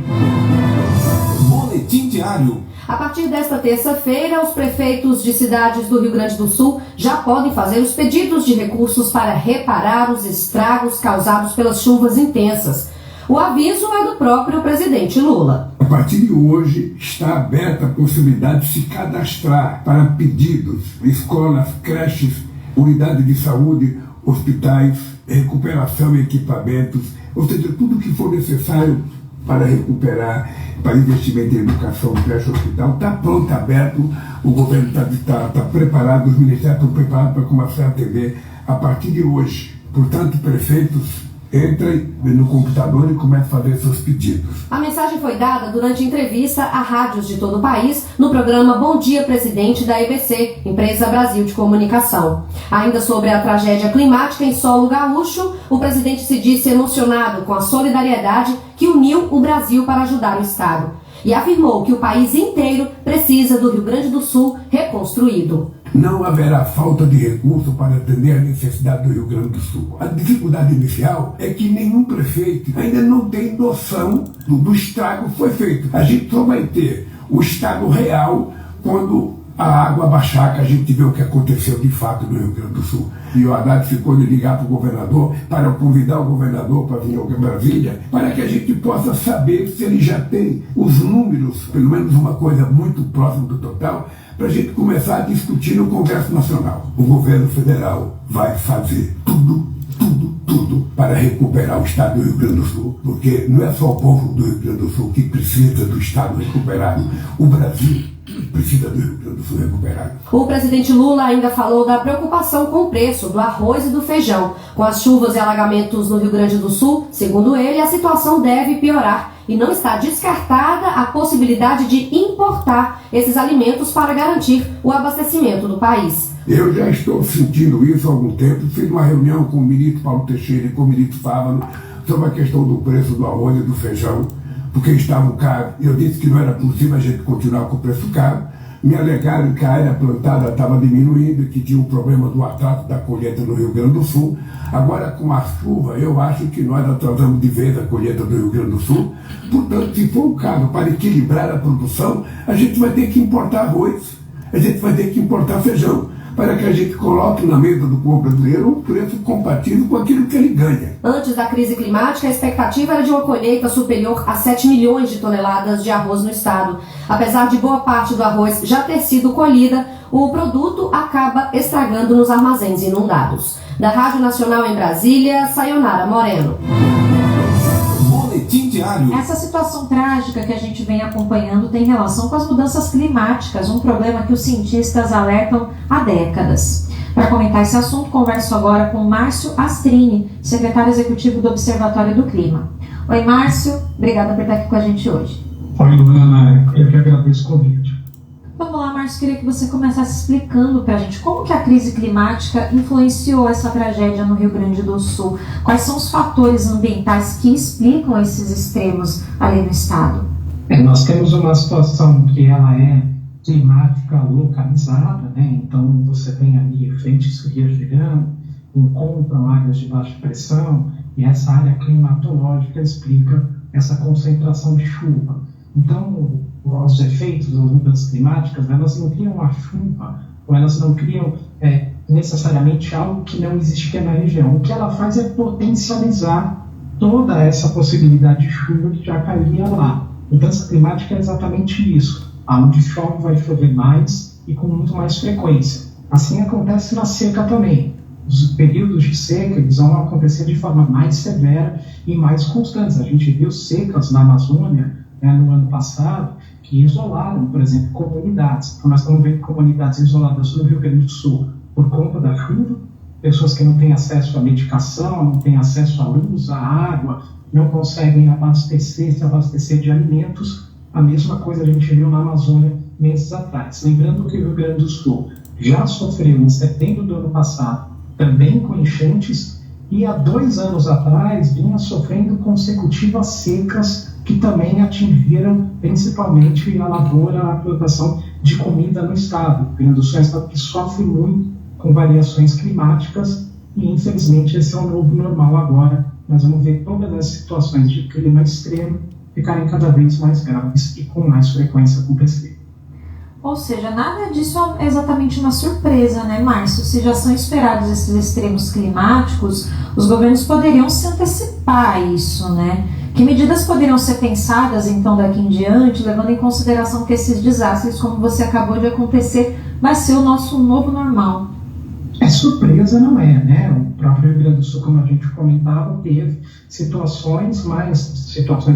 Boletim Diário. A partir desta terça-feira, os prefeitos de cidades do Rio Grande do Sul já podem fazer os pedidos de recursos para reparar os estragos causados pelas chuvas intensas. O aviso é do próprio presidente Lula. A partir de hoje está aberta a possibilidade de se cadastrar para pedidos, escolas, creches, unidades de saúde, hospitais, recuperação e equipamentos, ou seja, tudo o que for necessário para recuperar, para investimento em educação, creche, hospital, está pronto, aberto, o governo está preparado, os ministérios estão preparados para começar a atender a partir de hoje. Portanto, prefeitos, entrem no computador e comecem a fazer seus pedidos. A mensagem foi dada durante entrevista a rádios de todo o país no programa Bom Dia Presidente da EBC, Empresa Brasil de Comunicação. Ainda sobre a tragédia climática em solo gaúcho, o presidente se disse emocionado com a solidariedade que uniu o Brasil para ajudar o Estado. E afirmou que o país inteiro precisa do Rio Grande do Sul reconstruído. Não haverá falta de recurso para atender a necessidade do Rio Grande do Sul. A dificuldade inicial é que nenhum prefeito ainda não tem noção do estrago que foi feito. A gente só vai ter o estado real quando a água baixar, que a gente vê o que aconteceu de fato no Rio Grande do Sul. E o Haddad ficou de ligar para o governador, para convidar o governador para vir a Brasília, para que a gente possa saber se ele já tem os números, pelo menos uma coisa muito próxima do total, para a gente começar a discutir no Congresso Nacional. O governo federal vai fazer tudo para recuperar o Estado do Rio Grande do Sul, porque não é só o povo do Rio Grande do Sul que precisa do Estado recuperado, o Brasil precisa do Rio Grande do Sul recuperado. O presidente Lula ainda falou da preocupação com o preço do arroz e do feijão. Com as chuvas e alagamentos no Rio Grande do Sul, segundo ele, a situação deve piorar e não está descartada a possibilidade de importar esses alimentos para garantir o abastecimento do país. Eu já estou sentindo isso há algum tempo. Fiz uma reunião com o ministro Paulo Teixeira e com o ministro Fávaro sobre a questão do preço do arroz e do feijão, porque estavam caros. Eu disse que não era possível a gente continuar com o preço caro. Me alegaram que a área plantada estava diminuindo, que tinha um problema do atraso da colheita no Rio Grande do Sul. Agora, com a chuva, eu acho que nós atrasamos de vez a colheita do Rio Grande do Sul. Portanto, se for o caso para equilibrar a produção, a gente vai ter que importar arroz, a gente vai ter que importar feijão, para que a gente coloque na mesa do povo brasileiro um preço compatível com aquilo que ele ganha. Antes da crise climática, a expectativa era de uma colheita superior a 7 milhões de toneladas de arroz no estado. Apesar de boa parte do arroz já ter sido colhida, o produto acaba estragando nos armazéns inundados. Da Rádio Nacional em Brasília, Sayonara Moreno. Boletim Diário. Essa situação trágica que a gente vem acompanhando tem relação com as mudanças climáticas, um problema que os cientistas alertam há décadas. Para comentar esse assunto, converso agora com Márcio Astrini, secretário executivo do Observatório do Clima. Oi, Márcio, obrigada por estar aqui com a gente hoje. Oi, Luana, eu que agradeço o convite. Vamos lá, Márcio, queria que você começasse explicando para a gente como que a crise climática influenciou essa tragédia no Rio Grande do Sul. Quais são os fatores ambientais que explicam esses extremos ali no estado? Nós temos uma situação que ela é climática localizada, né? Então você tem ali frentes frias girando, encontram áreas de baixa pressão, e essa área climatológica explica essa concentração de chuva. Então, os efeitos das mudanças climáticas, elas não criam a chuva, ou elas não criam necessariamente algo que não existia na região. O que ela faz é potencializar toda essa possibilidade de chuva que já cairia lá. Mudança climática é exatamente isso. Onde chove, vai chover mais e com muito mais frequência. Assim acontece na seca também. Os períodos de seca eles vão acontecer de forma mais severa e mais constantes. A gente viu secas na Amazônia, no ano passado, que isolaram, por exemplo, comunidades. Então, nós estamos vendo comunidades isoladas no Rio Grande do Sul por conta da chuva, pessoas que não têm acesso à medicação, não têm acesso à luz, à água, não conseguem se abastecer de alimentos. A mesma coisa a gente viu na Amazônia meses atrás. Lembrando que o Rio Grande do Sul já sofreu em setembro do ano passado, também com enchentes, e há 2 anos atrás vinha sofrendo consecutivas secas que também atingiram principalmente a lavoura, a plantação de comida no estado. O Rio Grande do Sul é um estado que sofre muito com variações climáticas e, infelizmente, esse é o novo normal agora. Nós vamos ver todas as situações de clima extremo ficarem cada vez mais graves e com mais frequência acontecer. Ou seja, nada disso é exatamente uma surpresa, né, Márcio? Se já são esperados esses extremos climáticos, os governos poderiam se antecipar a isso, né? Que medidas poderiam ser pensadas, então, daqui em diante, levando em consideração que esses desastres, como você acabou de acontecer, vai ser o nosso novo normal? Surpresa não é, né? O próprio Rio Grande do Sul, como a gente comentava, teve situações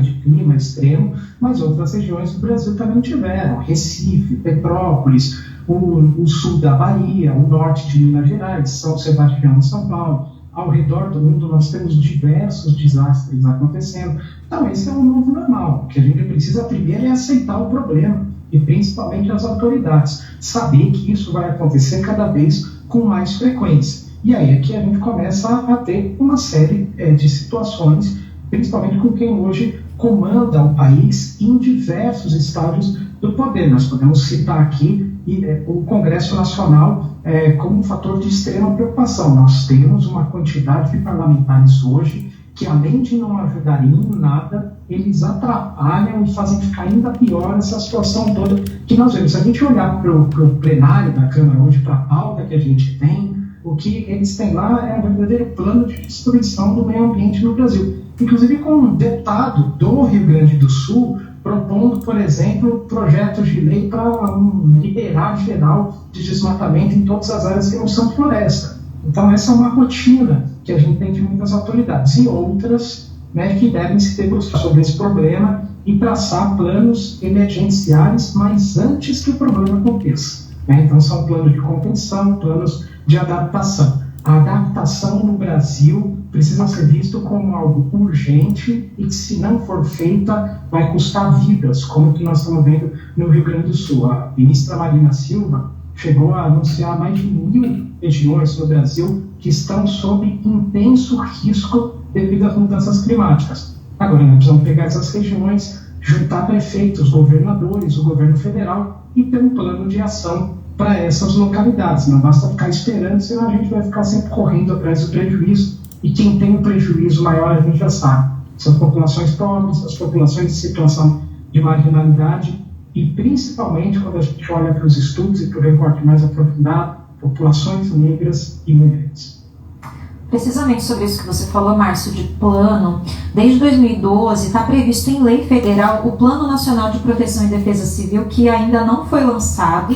de clima extremo, mas outras regiões do Brasil também tiveram. Recife, Petrópolis, o sul da Bahia, o norte de Minas Gerais, São Sebastião e São Paulo. Ao redor do mundo nós temos diversos desastres acontecendo. Então esse é um novo normal. O que a gente precisa primeiro é aceitar o problema, e principalmente as autoridades, saber que isso vai acontecer cada vez com mais frequência. E aí é que a gente começa a ter uma série de situações, principalmente com quem hoje comanda o país em diversos estágios do poder. Nós podemos citar aqui o Congresso Nacional como um fator de extrema preocupação. Nós temos uma quantidade de parlamentares hoje que, além de não ajudarem em nada, eles atrapalham e fazem ficar ainda pior essa situação toda que nós vemos. Se a gente olhar para o plenário da Câmara hoje, para a pauta que a gente tem, o que eles têm lá é um verdadeiro plano de destruição do meio ambiente no Brasil. Inclusive com um deputado do Rio Grande do Sul propondo, por exemplo, projetos de lei para liberar geral de desmatamento em todas as áreas que não são floresta. Então essa é uma rotina que a gente tem de muitas autoridades e outras, né, que devem se debruçar sobre esse problema e traçar planos emergenciais, mas antes que o problema aconteça. Né? Então são planos de contenção, planos de adaptação. A adaptação no Brasil precisa ser visto como algo urgente e que, se não for feita, vai custar vidas, como que nós estamos vendo no Rio Grande do Sul. A ministra Marina Silva chegou a anunciar mais de 1.000 regiões no Brasil que estão sob intenso risco devido às mudanças climáticas. Agora, nós precisamos pegar essas regiões, juntar prefeitos, governadores, o governo federal e ter um plano de ação para essas localidades. Não basta ficar esperando, senão a gente vai ficar sempre correndo atrás do prejuízo, e quem tem um prejuízo maior a gente já sabe. São populações pobres, as populações em situação de marginalidade e, principalmente, quando a gente olha para os estudos e para o recorte mais aprofundado, populações negras e mulheres. Precisamente sobre isso que você falou, Márcio, de plano. Desde 2012 está previsto em lei federal o Plano Nacional de Proteção e Defesa Civil, que ainda não foi lançado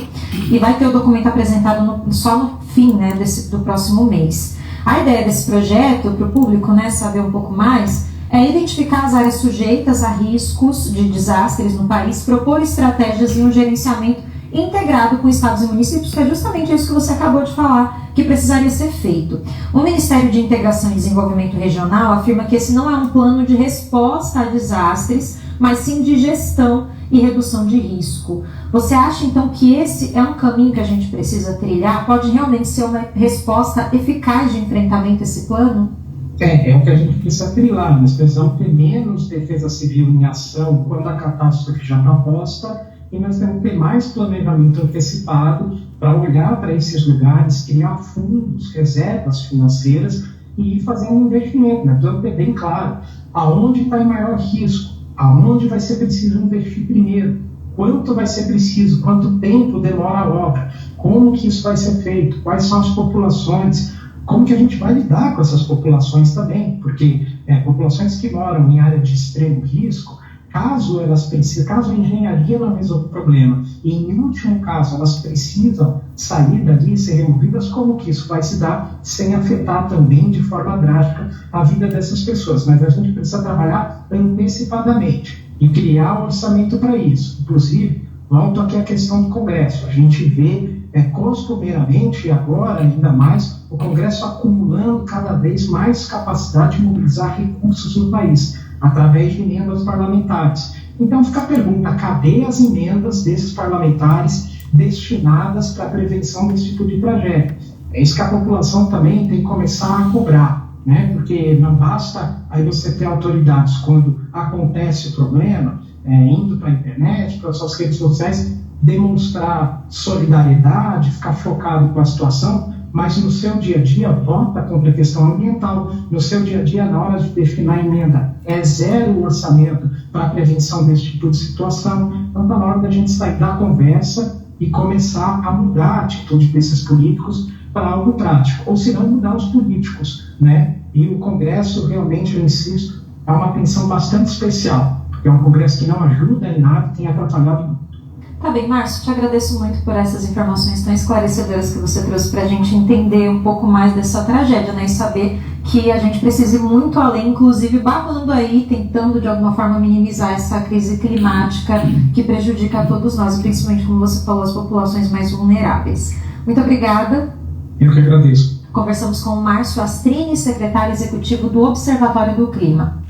e vai ter o documento apresentado só no fim, né, do próximo mês. A ideia desse projeto, para o público, né, saber um pouco mais, é identificar as áreas sujeitas a riscos de desastres no país, propor estratégias e um gerenciamento integrado com estados e municípios, que é justamente isso que você acabou de falar, que precisaria ser feito. O Ministério de Integração e Desenvolvimento Regional afirma que esse não é um plano de resposta a desastres, mas sim de gestão e redução de risco. Você acha, então, que esse é um caminho que a gente precisa trilhar? Pode realmente ser uma resposta eficaz de enfrentamento a esse plano? É o que a gente precisa trilhar. Nós precisamos ter menos defesa civil em ação quando a catástrofe já está posta, e nós temos que ter mais planejamento antecipado para olhar para esses lugares, criar fundos, reservas financeiras e ir fazendo um investimento. Nós precisamos ter bem claro aonde está em maior risco, aonde vai ser preciso investir primeiro, quanto vai ser preciso, quanto tempo demora a obra, como que isso vai ser feito, quais são as populações, como que a gente vai lidar com essas populações também, porque populações que moram em área de extremo risco, caso a engenharia não resolva o problema, e em último caso elas precisam sair dali e ser removidas, como que isso vai se dar sem afetar também de forma drástica a vida dessas pessoas? Mas a gente precisa trabalhar antecipadamente e criar um orçamento para isso. Inclusive, volto aqui à questão do Congresso. A gente vê costumeiramente, e agora ainda mais, o Congresso acumulando cada vez mais capacidade de mobilizar recursos no país, através de emendas parlamentares. Então fica a pergunta, cadê as emendas desses parlamentares destinadas para a prevenção desse tipo de tragédia? É isso que a população também tem que começar a cobrar, né? Porque não basta aí você ter autoridades quando acontece o problema, indo para a internet, para as suas redes sociais, demonstrar solidariedade, ficar chocado com a situação, mas no seu dia a dia vota contra a questão ambiental, no seu dia a dia, na hora de destinar a emenda, é zero orçamento para a prevenção desse tipo de situação. Então está na hora da gente sair da conversa e começar a mudar a atitude desses políticos para algo prático, ou se não mudar os políticos, né? E o Congresso, realmente, eu insisto, há uma tensão bastante especial, porque é um Congresso que não ajuda em nada e tem atrapalhado muito. Tá bem, Márcio, te agradeço muito por essas informações tão esclarecedoras que você trouxe para a gente entender um pouco mais dessa tragédia, né, e saber que a gente precisa ir muito além, inclusive babando aí, tentando de alguma forma minimizar essa crise climática que prejudica a todos nós, principalmente, como você falou, as populações mais vulneráveis. Muito obrigada. Eu que agradeço. Conversamos com o Márcio Astrini, secretário executivo do Observatório do Clima.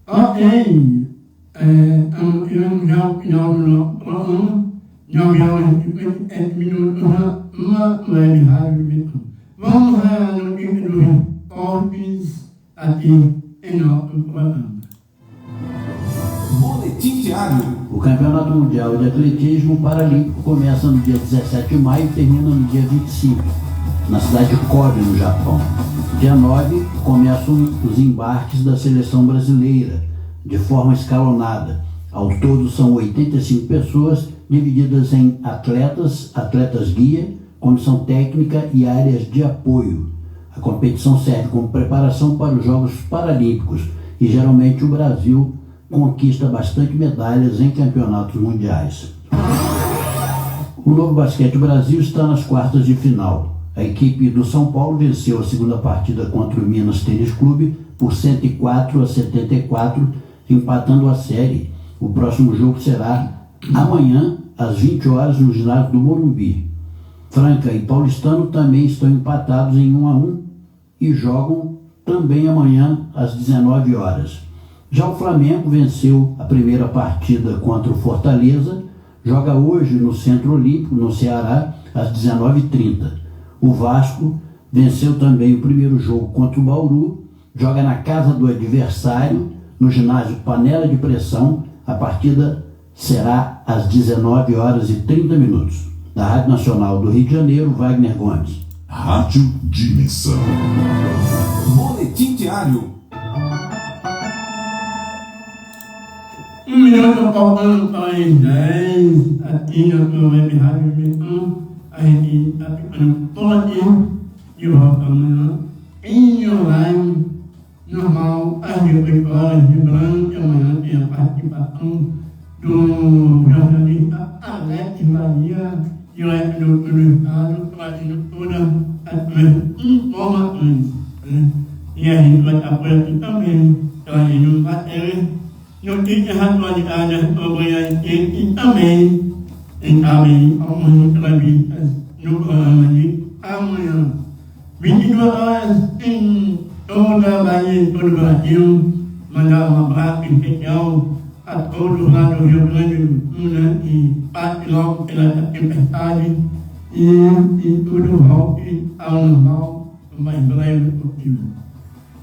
Ok, eu já programa, uma web rádio. Vamos à notícia dos esportes aqui em nosso programa. Boletim diário. O Campeonato Mundial de Atletismo Paralímpico começa no dia 17 de maio e termina no dia 25, na cidade de Kobe, no Japão. Dia 9, começam os embarques da seleção brasileira, de forma escalonada. Ao todo, são 85 pessoas, divididas em atletas guia, comissão técnica e áreas de apoio. A competição serve como preparação para os Jogos Paralímpicos e, geralmente, o Brasil conquista bastante medalhas em campeonatos mundiais. O Novo Basquete Brasil está nas quartas de final. A equipe do São Paulo venceu a segunda partida contra o Minas Tênis Clube por 104-74, empatando a série. O próximo jogo será amanhã, às 20 horas, no ginásio do Morumbi. Franca e Paulistano também estão empatados em 1-1 e jogam também amanhã, às 19 horas. Já o Flamengo venceu a primeira partida contra o Fortaleza, joga hoje no Centro Olímpico, no Ceará, às 19h30. O Vasco venceu também o primeiro jogo contra o Bauru, joga na casa do adversário, no ginásio Panela de Pressão. A partida será às 19h30. Na Rádio Nacional do Rio de Janeiro, Wagner Gomes. Rádio Dimensão. Boletim diário. Um minuto faltando para as 10, aqui no Web Rádio Dimensão. A gente está ficando todo dia de volta amanhã, em online, normal, às 18 horas de branco. Amanhã tem a participação do jornalista Alex Bahia, direto do estado, trazendo todas as informações. E a gente vai estar por aqui também, trazendo matérias, notícias atualizadas sobre a enquete e também algumas entrevistas no programa de amanhã. 22 horas em toda a Bahia, em todo o Brasil. Mandar um abraço especial a todos lá do Rio Grande do Sul, né, que passe logo pela tempestade e tudo volte ao normal o mais breve possível.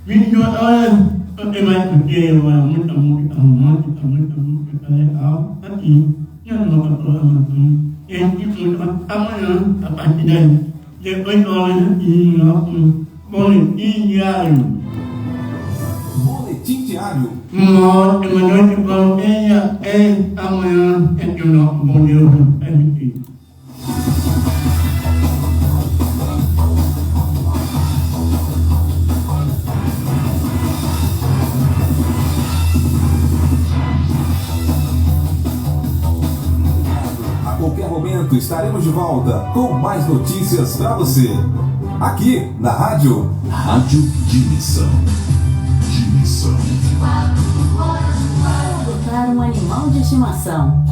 22 horas, você vai curtir muita música romântica, muita música legal, aqui na nossa programação. E a gente encontra amanhã, a partir das 18 horas, aqui no nosso Boletim Diário. Boletim diário. Uma ótima noite para você e até amanhã, é que o nosso bom Deus nos permitir. A qualquer momento estaremos de volta com mais notícias para você. Aqui na Rádio Dimensão. Adotar um animal de estimação.